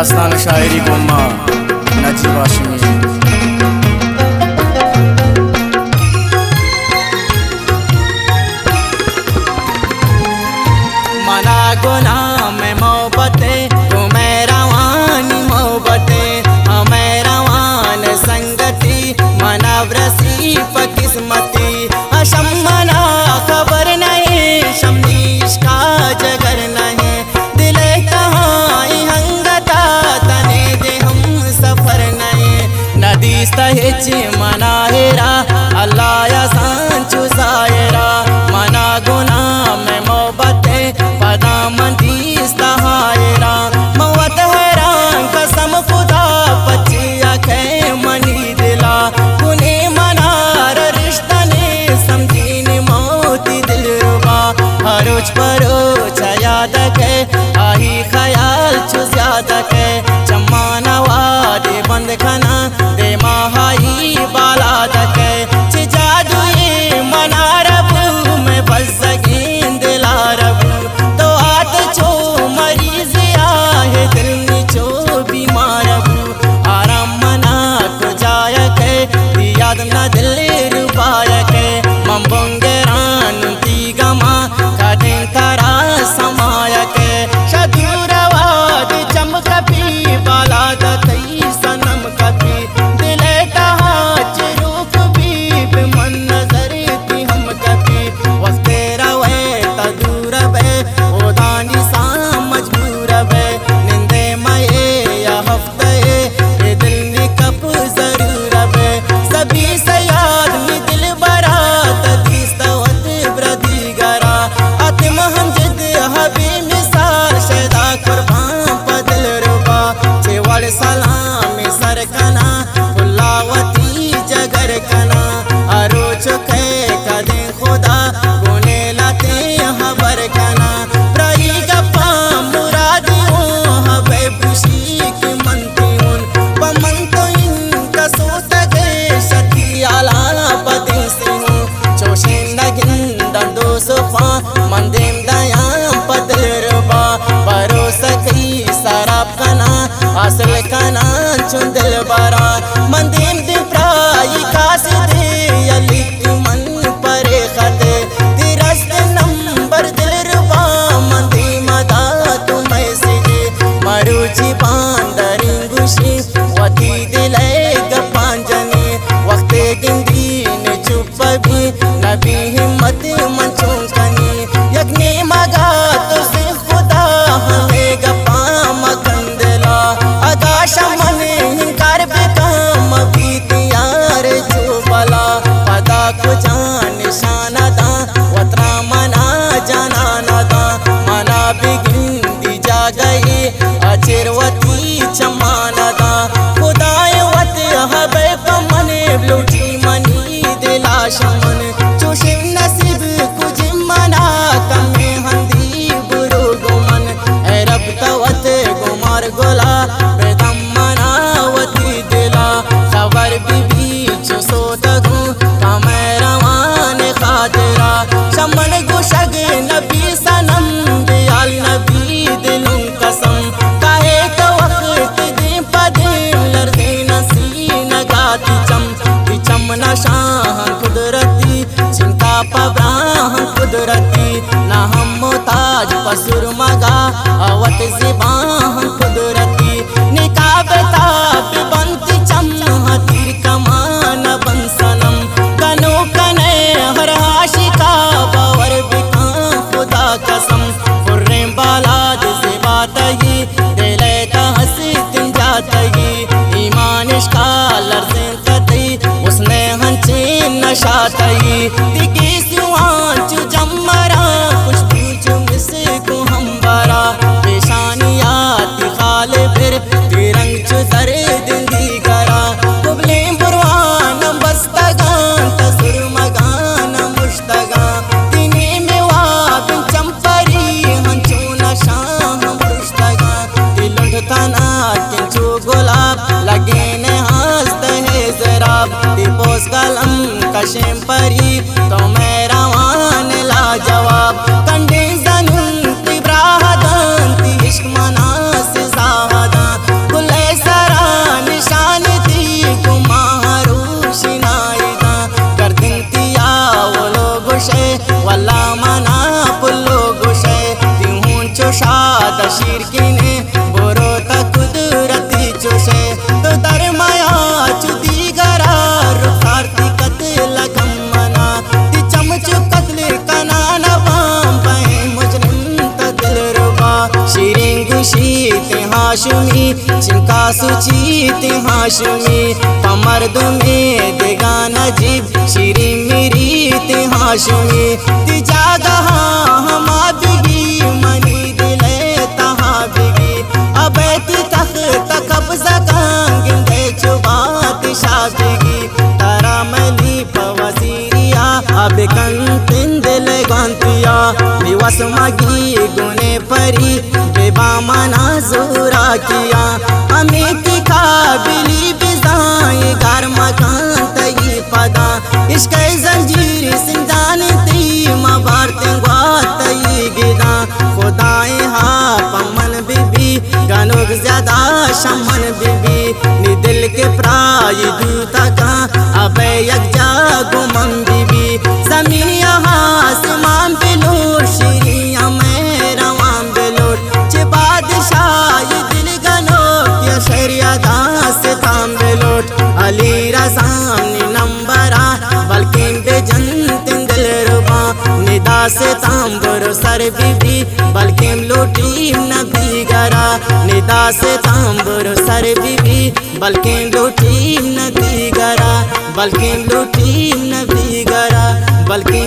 दास्तान शायरी गुम्मा नजीब हाशमी। मना गुनाह में मोहब्बतें तुम्हें रवानी मोहब्बतें हमें रवान संगति मनावरसी किस्मती अशम मना खबर नहीं शमनीश का जगर नहीं दिले कहाँ हंगता तने दे हम सफर नहीं नदी सहेच मना हेरा अल्लाह या सांचु जायरा मना गुनाह में मोहब्बतें पदा मंदी सहायरा मौत हैरान कसम खुदा पचिया खे मनी दिला कुने मनार रिश्ता ने समझीन मोती दिल रुबा हरोज परोच याद के आही ख्याल चु ज्यादा के चम्माना वादे बंद खाना दे महाई बाला दके जादू ये मना रबू में बस सकीन दिला रबू तो आत चो मरीज आहे दिल निचो बीमार रबू आराम मना को जाय के याद न दिल रुबाय के मम्बोंगे रान ती गमा कदिन तारा समाय के शदूरवाद चमक पी बाला दकई सनम कपी दिले तहाज रूप भी मन नजर ती हम कपी वस्ते रवे तदूर बे ओ दानी सा मजबूर बे निंदे मये या हफ्ते ये दिल नि कप जरूर बे सभी सयाद नि दिल बरा तदीस्तवत ब्रदी गरा आत्म हम जिद हबी मिसाल शैदा कुर्बान पदल रुबा चेवड़ सलाम सर कना फुलावती जगर कना अरोच खे कदे खुदा गुने लाते हबर कना प्राई गप्पा मुरादियों हबे खुशी की मनती उन पमन तो इनका सोत गए शती आला पदे से हूँ चोशें नगिन दंदो सोफा मंदेम दयाम पदल रुबा परोस की सराब कना असल कना चुंदल बरा मंदेम दिन प्राई कासिदे यली मन परे खते तिरस्त नंबर दिल रुबा मंदी मदा तुम्हें सिदे मरुची पांदरी गुशी वती दिले गपांजनी वक्ते गिंदीन चुप भी नबी हिम्मत मंचों कनी यज्ञ मगा तो से खुदा हमें गपा मकंदला आगाशा मने हिंकार बेकाम भी तैयार जो बला पदा को जान निशाना दा वतरा मना जाना नदा मना बिगिंदी जा गई अचिरवती चमाना दा खुदाए वत हबे पमने लूटी मनी दिला शमन चुशिम नसीब कुछ मना कमे हंदी बुरो गुमन ए रब तवत गुमार गोला बेदम मनावती दिला खबर बीबी चो सोतगू कमे रवान खातिरा शमन गुशग नबी सनम दयाल नबी दिलुं कसम काहे तो वक्त दे पदे लर्दे नसी नगाती चमना शाह कुदरती चिंता पब्राह कुदरती ना हम मोताज पसुर मगा अवत ज़िबाह कुदरती निकाब ताब बंती चम तीर कमान बन सनम कनो कने हर आशिका बावर बिका खुदा कसम फुर्रे बालाद ज़िबातगी दिले तहसीन जातगी ईमान इश्का लर्ज़ें कती उसने हंचे नशातई दिगी सुआंच जमरा कुछ पूछ मिसे को हम बरा पेशानिया दिखाल फिर तिरंग चुदर दिंदी करा कुबले बुरवान बस्तगान तसुर मगान मुश्तगा दिने में वाबिन चंपरी हंचो नशाह मुश्तगा दिलुंड तना किंचो गुलाब लगे ने हंसते है जराब दिपोस कलम कशें परी तो मेरा वान ला जवाब कंडे जनुन तिब्राहदान ती इश्क मना से जाहदा गोशे वल्ला मना पुल्लो गोशे तिहूं चोशाद शीरकिने बोरो ता कुदरती चोशे तो दरमाया चुदी गरा रुखारती कतल गमना ती चमचो कतले कनाना बाम बहे मुजरिम ता दिल रुबा शीरें गुशीते हाशमी चिंका सुचीते हाशमी पमर्द में देगा नजीब शीरी मेरी ते हाशमी ती जागहा हमा बिगी मनी दिले तहा बिगी अबे ती तख्त कब्जा कांगे चुबात शाबिगी तारा मली पवसीरिया अब कंतिन दिल गंतिया दिवस मगी गुने परी बेबा मना जोरा किया हमें तिखा बिली बिजाए घर मकान तई पदा इश्क जंजीर सिंदान ती मबारते तई गिदा खुदाए हा पमन बीबी गनोग ज्यादा शमन बीबी नी दिल के प्राय दूता का अबे यकजा गुमम बीबी जमीनिया आसमान पे लोट शीरिया में रवाम बेलोट चे बादशाह दिल गनोग या शरिया दास ताम बेलोट अली रजामनी नंबरा बल्कि बेजंतिन दिल रुबा निदा से तांबरो सर बीबी बल्कि लोटी नबी गरा निदा से तांबरो सर बीबी बल्कि लोटी नबी गरा बल्कि लोटी नबी गरा बल्कि